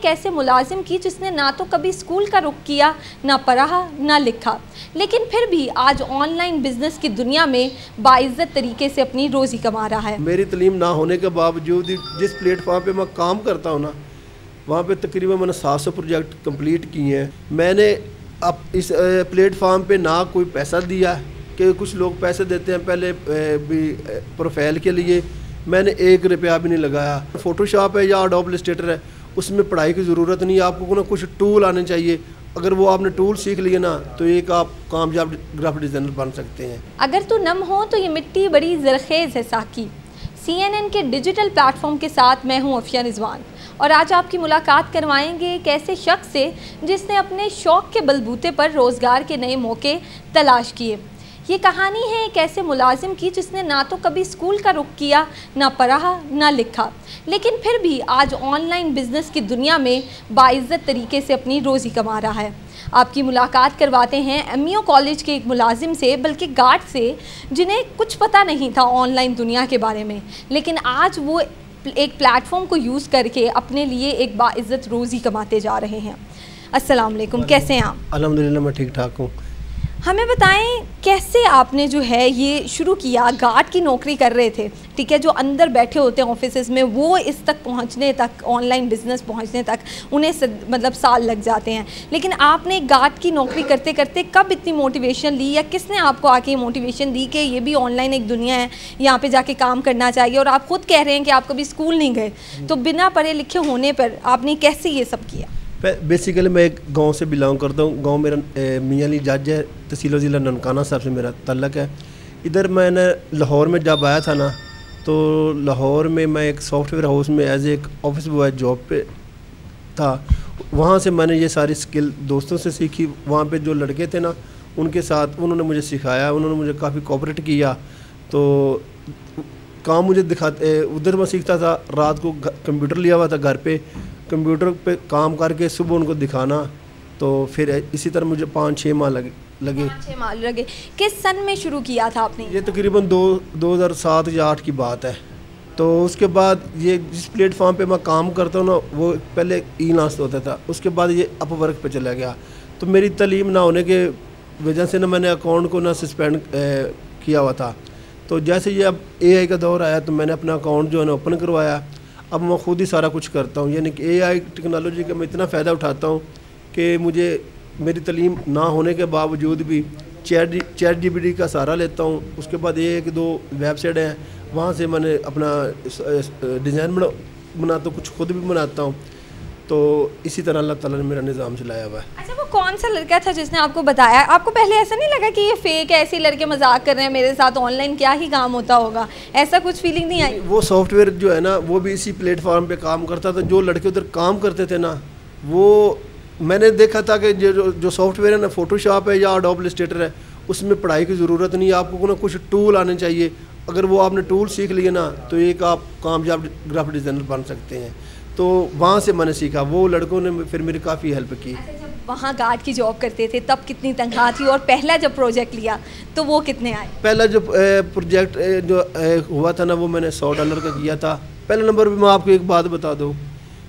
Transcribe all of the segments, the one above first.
ایک ایسے ملازم کی جس نے نہ تو کبھی اسکول کا رخ کیا، نہ پڑھا، نہ لکھا، لیکن پھر بھی آج آن لائن بزنس کی دنیا میں باعزت طریقے سے اپنی روزی کما رہا ہے۔ میری تعلیم نہ ہونے کے باوجود جس پلیٹ فارم پہ میں کام کرتا ہوں نا، وہاں پہ تقریباً میں نے 700 پروجیکٹ کمپلیٹ کیے ہیں۔ میں نے اب اس پلیٹ فارم پہ نہ کوئی پیسہ دیا کہ کچھ لوگ پیسے دیتے ہیں پہلے بھی پروفائل کے لیے، میں نے 1 روپیہ بھی نہیں لگایا۔ فوٹو شاپ ہے یا اڈوب السٹریٹر ہے، اس میں پڑھائی کی ضرورت نہیں ہے، آپ کو کچھ ٹول آنے چاہیے۔ اگر وہ آپ نے ٹول سیکھ لیے نا تو ایک آپ کامیاب گرافک ڈیزائنر بن سکتے ہیں۔ اگر تو نم ہو تو یہ مٹی بڑی زرخیز ہے ساکی۔ CNN کے ڈیجیٹل پلیٹ فارم کے ساتھ میں ہوں عفیہ رضوان، اور آج آپ کی ملاقات کروائیں گے ایک ایسے شخص سے جس نے اپنے شوق کے بلبوتے پر روزگار کے نئے موقع تلاش کیے۔ یہ کہانی ہے ایک ایسے ملازم کی جس نے نہ تو کبھی اسکول کا رخ کیا، نہ پڑھا، نہ لکھا، لیکن پھر بھی آج آن لائن بزنس کی دنیا میں باعزت طریقے سے اپنی روزی کما رہا ہے۔ آپ کی ملاقات کرواتے ہیں MEO کالج کے ایک ملازم سے، بلکہ گارڈ سے، جنہیں کچھ پتہ نہیں تھا آن لائن دنیا کے بارے میں، لیکن آج وہ ایک پلیٹ فارم کو یوز کر کے اپنے لیے ایک باعزت روزی کماتے جا رہے ہیں۔ السلام علیکم، کیسے ہیں آپ؟ الحمدللہ میں ٹھیک ٹھاک ہوں۔ ہمیں بتائیں کیسے آپ نے جو ہے یہ شروع کیا؟ گارڈ کی نوکری کر رہے تھے، ٹھیک ہے، جو اندر بیٹھے ہوتے ہیں آفیسز میں، وہ اس تک پہنچنے تک، آن لائن بزنس پہنچنے تک انہیں مطلب سال لگ جاتے ہیں، لیکن آپ نے گارڈ کی نوکری کرتے کرتے کب اتنی موٹیویشن لی، یا کس نے آپ کو آ کے موٹیویشن دی کہ یہ بھی آن لائن ایک دنیا ہے، یہاں پہ جا کے کام کرنا چاہیے؟ اور آپ خود کہہ رہے ہیں کہ آپ کبھی اسکول نہیں گئے، تو بنا پڑھے لکھے ہونے پر آپ نے کیسے یہ سب کیا؟ بیسیکلی میں ایک گاؤں سے بلانگ کرتا ہوں۔ گاؤں میرا میاں علی جج ہے، تحصیل و ضلع ننکانہ صاحب سے میرا تعلق ہے۔ ادھر میں نے لاہور میں جب آیا تھا نا، تو لاہور میں میں ایک سافٹ ویئر ہاؤس میں ایز اے ایک آفس بوائے جاب پہ تھا۔ وہاں سے میں نے یہ ساری اسکل دوستوں سے سیکھی۔ وہاں پہ جو لڑکے تھے نا، ان کے ساتھ انہوں نے مجھے سکھایا، انہوں نے مجھے کافی کوآپریٹ کیا۔ تو کام مجھے دکھاتے، ادھر میں سیکھتا تھا، رات کو کمپیوٹر لیا ہوا تھا گھر پہ، کمپیوٹر پہ کام کر کے صبح ان کو دکھانا۔ تو پھر اسی طرح مجھے 5-6 ماہ لگے۔ 6 ماہ لگے۔ کس سن میں شروع کیا تھا آپ نے؟ یہ تقریباً 2007 یا 2008 کی بات ہے۔ تو اس کے بعد یہ جس پلیٹ فارم پہ میں کام کرتا ہوں نا، وہ پہلے ای-لانس ہوتا تھا، اس کے بعد یہ اپ ورک پہ چلا گیا۔ تو میری تعلیم نہ ہونے کے وجہ سے نا میں نے اکاؤنٹ کو نا سسپینڈ کیا ہوا تھا۔ تو جیسے یہ اب AI کا دور آیا تو میں نے اپنا اکاؤنٹ جو ہے نا اوپن کروایا۔ اب میں خود ہی سارا کچھ کرتا ہوں، یعنی کہ AI ٹیکنالوجی کا میں اتنا فائدہ اٹھاتا ہوں کہ مجھے میری تعلیم نہ ہونے کے باوجود بھی چیٹ GPT کا سہارا لیتا ہوں۔ اس کے بعد 1-2 ویب سائٹ ہیں، وہاں سے میں نے اپنا ڈیزائن بناتا ہوں، کچھ خود بھی بناتا ہوں۔ تو اسی طرح اللہ تعالیٰ نے میرا نظام چلایا ہوا ہے۔ اچھا، وہ کون سا لڑکا تھا جس نے آپ کو بتایا؟ آپ کو پہلے ایسا نہیں لگا کہ یہ فیک ہے، ایسے لڑکے مذاق کر رہے ہیں میرے ساتھ، آن لائن کیا ہی کام ہوتا ہوگا؟ ایسا کچھ فیلنگ نہیں آئی؟ وہ سافٹ ویئر جو ہے نا، وہ بھی اسی پلیٹ فارم پہ کام کرتا تھا۔ جو لڑکے ادھر کام کرتے تھے نا، وہ میں نے دیکھا تھا کہ جو سافٹ ویئر ہے نا، فوٹو شاپ ہے یا اڈوب السٹریٹر ہے، اس میں پڑھائی کی ضرورت نہیں ہے، آپ کو کچھ ٹول آنے چاہیے۔ اگر وہ آپ نے ٹول سیکھ لیے نا تو ایک آپ کامیاب گرافک ڈیزائنر بن سکتے ہیں۔ تو وہاں سے میں نے سیکھا، وہ لڑکوں نے پھر میری کافی ہیلپ کی۔ جب وہاں گارڈ کی جاب کرتے تھے تب کتنی تنخواہ تھی، اور پہلا جب پروجیکٹ لیا تو وہ کتنے آئے؟ پہلا جو پروجیکٹ جو ہوا تھا نا، وہ میں نے $100 کا کیا تھا۔ پہلا نمبر بھی میں آپ کو ایک بات بتا دوں،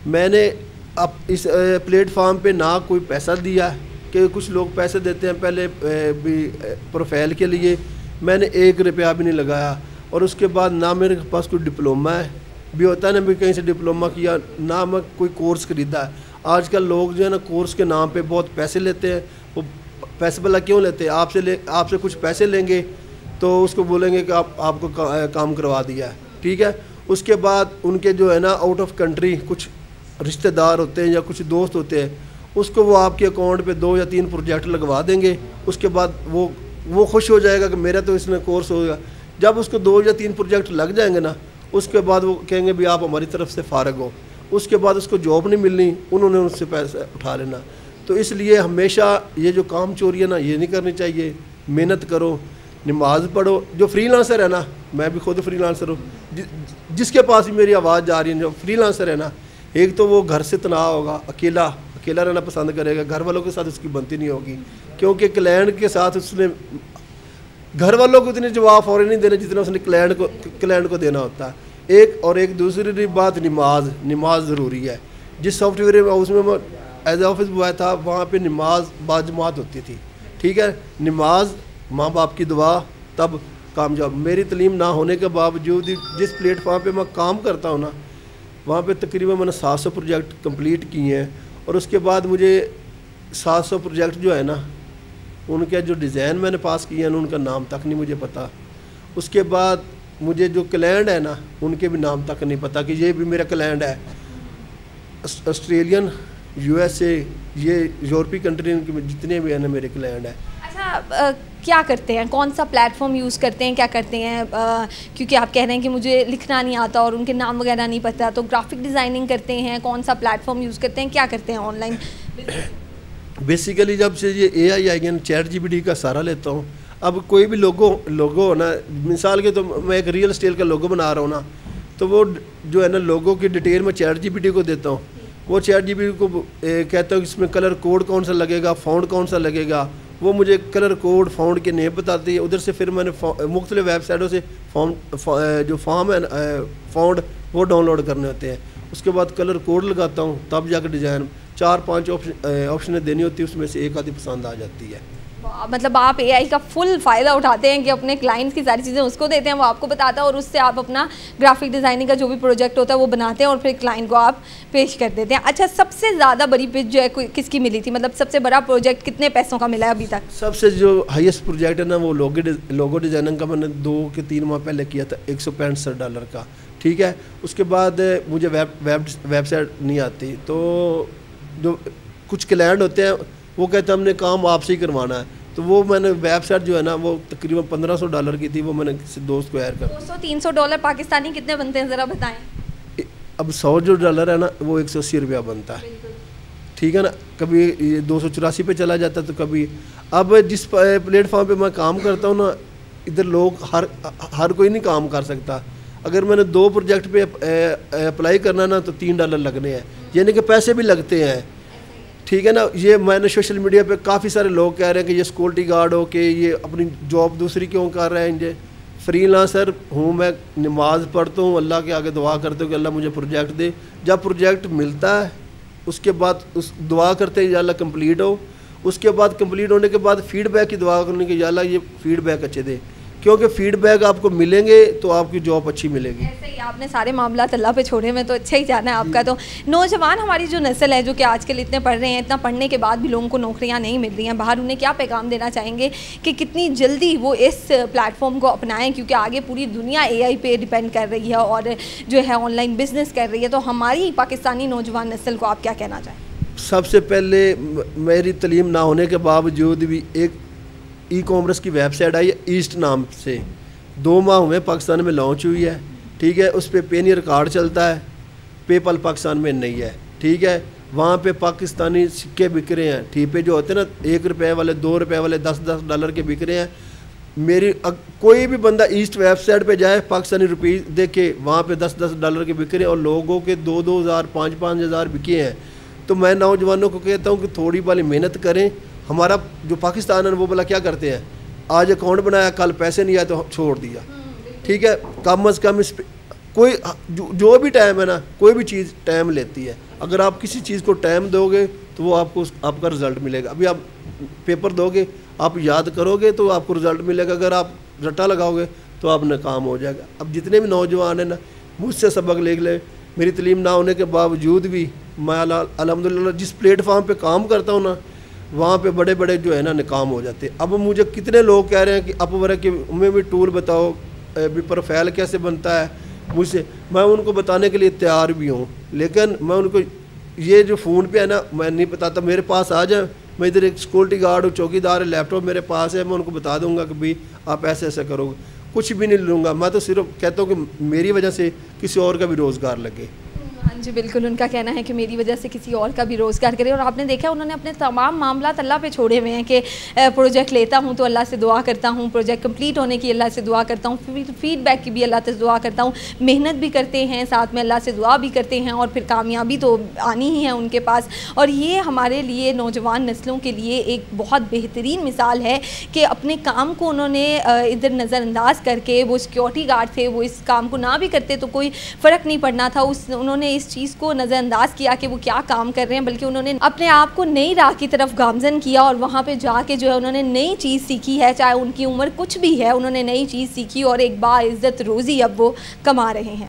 میں نے اب اس پلیٹ فارم پہ نہ کوئی پیسہ دیا کہ کچھ لوگ پیسے دیتے ہیں پہلے بھی پروفائل کے لیے، میں نے 1 روپیہ بھی نہیں لگایا۔ اور اس کے بعد نہ میرے پاس کوئی ڈپلومہ ہے بھی ہوتا ہے نا، بھی کہیں سے ڈپلومہ کیا، نہ میں کوئی کورس خریدا ہے۔ آج کل لوگ جو ہے نا کورس کے نام پہ بہت پیسے لیتے ہیں۔ وہ پیسے بلا کیوں لیتے ہیں؟ آپ سے کچھ پیسے لیں گے تو اس کو بولیں گے کہ آپ کو کام کروا دیا ہے، ٹھیک ہے۔ اس کے بعد ان کے جو ہے نا آؤٹ آف کنٹری کچھ رشتہ دار ہوتے ہیں یا کچھ دوست ہوتے ہیں، اس کو وہ آپ کے اکاؤنٹ پہ 2 یا 3 پروجیکٹ لگوا دیں گے۔ اس کے بعد وہ خوش ہو جائے گا کہ میرا تو اس میں کورس ہوگا۔ جب اس کو 2 یا 3 پروجیکٹ لگ جائیں گے نا، اس کے بعد وہ کہیں گے بھی آپ ہماری طرف سے فارغ ہو۔ اس کے بعد اس کو جاب نہیں ملنی، انہوں نے اس سے پیسہ اٹھا لینا۔ تو اس لیے ہمیشہ یہ جو کام چوری ہے نا، یہ نہیں کرنی چاہیے۔ محنت کرو، نماز پڑھو۔ جو فری لانسر ہے نا، میں بھی خود فری لانسر ہوں، جس کے پاس بھی میری آواز جا رہی ہے، جو فری لانسر ہے نا، ایک تو وہ گھر سے تناؤ ہوگا، اکیلا رہنا پسند کرے گا، گھر والوں کے ساتھ اس کی بنتی نہیں ہوگی، کیونکہ کلائنٹ کے ساتھ اس نے گھر والوں کو اتنے جواب فوراً نہیں دینے جتنا اس نے کلائنٹ کو دینا ہوتا ہے۔ ایک دوسری بات، نماز ضروری ہے۔ جس سافٹ ویئر ہاؤس میں میں ایز اے آفس بوائے تھا وہاں پہ نماز باجماعت ہوتی تھی. ٹھیک ہے, نماز, ماں باپ کی دعا, تب کامیاب. میری تعلیم نہ ہونے کے باوجود جس پلیٹ فارم پہ میں کام کرتا ہوں نا, وہاں پہ تقریباً میں نے 700 پروجیکٹ کمپلیٹ کیے ہیں. اور اس کے بعد مجھے 700 پروجیکٹ جو ہے نا, ان کے جو ڈیزائن میں نے پاس کیے ہیں ان کا نام تک نہیں مجھے پتہ. اس کے بعد مجھے جو کلائنٹ ہے نا, ان کے بھی نام تک نہیں پتہ کہ یہ بھی میرا کلائنٹ ہے. آسٹریلین, یو ایس اے, یہ یورپی کنٹری کے جتنے بھی ہیں نا میرے کلائنٹ ہیں. اچھا, کیا کرتے ہیں, کون سا پلیٹ فارم یوز کرتے ہیں, کیا کرتے ہیں؟ کیونکہ آپ کہہ رہے ہیں کہ مجھے لکھنا نہیں آتا اور ان کے نام وغیرہ نہیں پتہ, تو گرافک ڈیزائننگ کرتے ہیں, کون سا پلیٹ فارم یوز کرتے ہیں, کیا کرتے ہیں آن لائن؟ بیسیکلی جب سے یہ اے آئی I chat G P T کا سہارا لیتا ہوں. اب کوئی بھی لوگو ہونا, مثال کے تو میں ایک ریئل اسٹیٹ کا لوگو بنا رہا ہوں نا, تو وہ جو ہے نا لوگو کی ڈیٹیل میں چیٹ جی پی ٹی کو دیتا ہوں. وہ چیٹ جی پی ٹی کو کہتا ہوں کہ اس میں کلر کوڈ کون سا لگے گا, فونٹ کون سا لگے گا. وہ مجھے کلر کوڈ, فونٹ کے نیم بتاتی ہے. ادھر سے پھر میں نے مختلف ویب سائٹوں سے جو فارم ہے فونٹ وہ ڈاؤن لوڈ کرنے ہوتے ہیں. اس کے بعد کلر کوڈ لگاتا ہوں, تب جا کے ڈیزائن 4-5 آپشنیں دینی ہوتی ہے, اس میں سے ایک آدھی پسند آ جاتی ہے. مطلب آپ اے آئی کا فل فائدہ اٹھاتے ہیں کہ اپنے کلائنٹس کی ساری چیزیں اس کو دیتے ہیں, وہ آپ کو بتاتا ہے, اور اس سے آپ اپنا گرافک ڈیزائننگ کا جو بھی پروجیکٹ ہوتا ہے وہ بناتے ہیں اور پھر کلائنٹ کو آپ پیش کر دیتے ہیں. اچھا, سب سے زیادہ بڑی پچ جو ہے کس کی ملی تھی, مطلب سب سے بڑا پروجیکٹ کتنے پیسوں کا ملا ہے ابھی تک؟ سب سے جو ہائیسٹ پروجیکٹ ہے نا وہ لوگو ڈیزائننگ کا میں نے 2 کے 3 ماہ پہلے کیا تھا, $165 کا. ٹھیک ہے, اس کے بعد مجھے ویب سائٹ نہیں آتی, تو جو کچھ کلائنٹ ہوتے ہیں وہ کہتے ہیں ہم نے کام آپ سے ہی کروانا ہے, تو وہ میں نے ویب سائٹ جو ہے نا وہ تقریباً $1500 کی تھی, وہ میں نے کسی دوست کو ایئر کر. $200-300 پاکستانی کتنے بنتے ہیں ذرا بتائیں؟ اب $100 ہے نا وہ $180 بنتا ہے. ٹھیک ہے نا, کبھی 284 پہ چلا جاتا ہے تو کبھی. اب جس پلیٹ فارم پہ میں کام کرتا ہوں نا, ادھر لوگ ہر کوئی نہیں کام کر سکتا. اگر میں نے 2 پروجیکٹ پہ اپلائی کرنا نا تو $3 لگنے ہیں, یعنی کہ پیسے بھی لگتے ہیں. ٹھیک ہے نا, یہ میں نے سوشل میڈیا پہ کافی سارے لوگ کہہ رہے ہیں کہ یہ سیکورٹی گارڈ ہو کہ یہ اپنی جاب دوسری کیوں کر رہے ہیں. یہ فری لانسر ہوں, میں نماز پڑھتا ہوں, اللہ کے آگے دعا کرتا ہوں کہ اللہ مجھے پروجیکٹ دے. جب پروجیکٹ ملتا ہے اس کے بعد اس دعا کرتے ہیں یا اللہ کمپلیٹ ہو. اس کے بعد کمپلیٹ ہونے کے بعد فیڈ بیک کی دعا کرنے کے یا اللہ یہ فیڈ بیک اچھے دے, کیونکہ فیڈ بیک آپ کو ملیں گے تو آپ کی جاب اچھی ملے گی. ایسے ہی آپ نے سارے معاملات اللہ پہ چھوڑے ہوئے, تو اچھا ہی جانا ہے آپ کا. تو نوجوان ہماری جو نسل ہے جو کہ آج کل اتنے پڑھ رہے ہیں, اتنا پڑھنے کے بعد بھی لوگوں کو نوکریاں نہیں مل رہی ہیں باہر, انہیں کیا پیغام دینا چاہیں گے کہ کتنی جلدی وہ اس پلیٹ فارم کو اپنائیں, کیونکہ آگے پوری دنیا اے آئی پہ ڈیپینڈ کر رہی ہے اور جو ہے آن لائن بزنس کر رہی ہے. تو ہماری پاکستانی نوجوان نسل کو آپ کیا کہنا چاہیں؟ سب سے پہلے میری تعلیم نہ ہونے کے باوجود بھی ایک ای کامرس کی ویب سائٹ آئی ہے ایسٹ نام سے, 2 ماہ ہوئے پاکستان میں لانچ ہوئی ہے. ٹھیک ہے, اس پہ پینیئر کارڈ چلتا ہے, پے پل پاکستان میں نہیں ہے. ٹھیک ہے, وہاں پہ پاکستانی سکے بک رہے ہیں, ٹھیک پہ جو ہوتے ہیں نا $1 والے, $2 والے, $10 کے بک رہے ہیں. میری کوئی بھی بندہ ایسٹ ویب سائٹ پہ جائے, پاکستانی روپیز دیکھے, وہاں پہ $10 کے بک رہے ہیں, اور لوگوں کے 2,000 5,000 بکے ہیں. تو میں نوجوانوں کو کہتا ہوں کہ تھوڑی والی محنت کریں. ہمارا جو پاکستان ہے وہ بلا کیا کرتے ہیں, آج اکاؤنٹ بنایا, کل پیسے نہیں آئے تو چھوڑ دیا. ٹھیک ہے, کم از کم اس پہ کوئی جو بھی ٹائم ہے نا, کوئی بھی چیز ٹائم لیتی ہے. اگر آپ کسی چیز کو ٹائم دو گے تو وہ آپ کو آپ کا رزلٹ ملے گا. ابھی آپ پیپر دو گے, آپ یاد کرو گے تو آپ کو رزلٹ ملے گا. اگر آپ رٹا لگاؤ گے تو آپ ناکام ہو جائے گا. اب جتنے بھی نوجوان ہیں نا, مجھ سے سبق لے لے. میری تعلیم نہ ہونے کے باوجود بھی میں الحمدللہ جس پلیٹ فارم پہ کام کرتا ہوں نا, وہاں پہ بڑے بڑے جو ہے نا ناکام ہو جاتے ہیں. اب مجھے کتنے لوگ کہہ رہے ہیں کہ اپ ورک میں بھی ٹول بتاؤ, بھی پروفائل کیسے بنتا ہے مجھ سے. میں ان کو بتانے کے لیے تیار بھی ہوں, لیکن میں ان کو یہ جو فون پہ ہے نا میں نہیں بتاتا. میرے پاس آ جائیں, میں ادھر ایک سیکورٹی گارڈ ہوں, چوکی دار ہے, لیپ ٹاپ میرے پاس ہے, میں ان کو بتا دوں گا کہ بھائی آپ ایسے ایسے کرو گے. کچھ بھی نہیں لوں گا, میں تو صرف کہتا ہوں کہ میری وجہ سے کسی اور کا بھی روزگار لگے. ہاں جی بالکل, ان کا کہنا ہے کہ میری وجہ سے کسی اور کا بھی روزگار کرے. اور آپ نے دیکھا انہوں نے اپنے تمام معاملات اللہ پہ چھوڑے ہوئے ہیں کہ پروجیکٹ لیتا ہوں تو اللہ سے دعا کرتا ہوں, پروجیکٹ کمپلیٹ ہونے کی اللہ سے دعا کرتا ہوں, فیڈ بیک کی بھی اللہ سے دعا کرتا ہوں, محنت بھی کرتے ہیں, ساتھ میں اللہ سے دعا بھی کرتے ہیں, اور پھر کامیابی تو آنی ہی ہے ان کے پاس. اور یہ ہمارے لیے نوجوان نسلوں کے لیے ایک بہت بہترین مثال ہے کہ اپنے کام کو انہوں نے ادھر نظر انداز کر کے, وہ سیکیورٹی گارڈ تھے, وہ اس کام کو نہ بھی کرتے تو کوئی فرق نہیں پڑنا تھا. انہوں نے اس چیز کو نظر انداز کیا کہ وہ کیا کام کر رہے ہیں، بلکہ انہوں نے اپنے آپ کو نئی راہ کی طرف گامزن کیا اور وہاں پہ جا کے جو ہے انہوں نے نئی چیز سیکھی ہے، چاہے ان کی عمر کچھ بھی ہے، انہوں نے نئی چیز سیکھی اور ایک باعزت روزی اب وہ کما رہے ہیں۔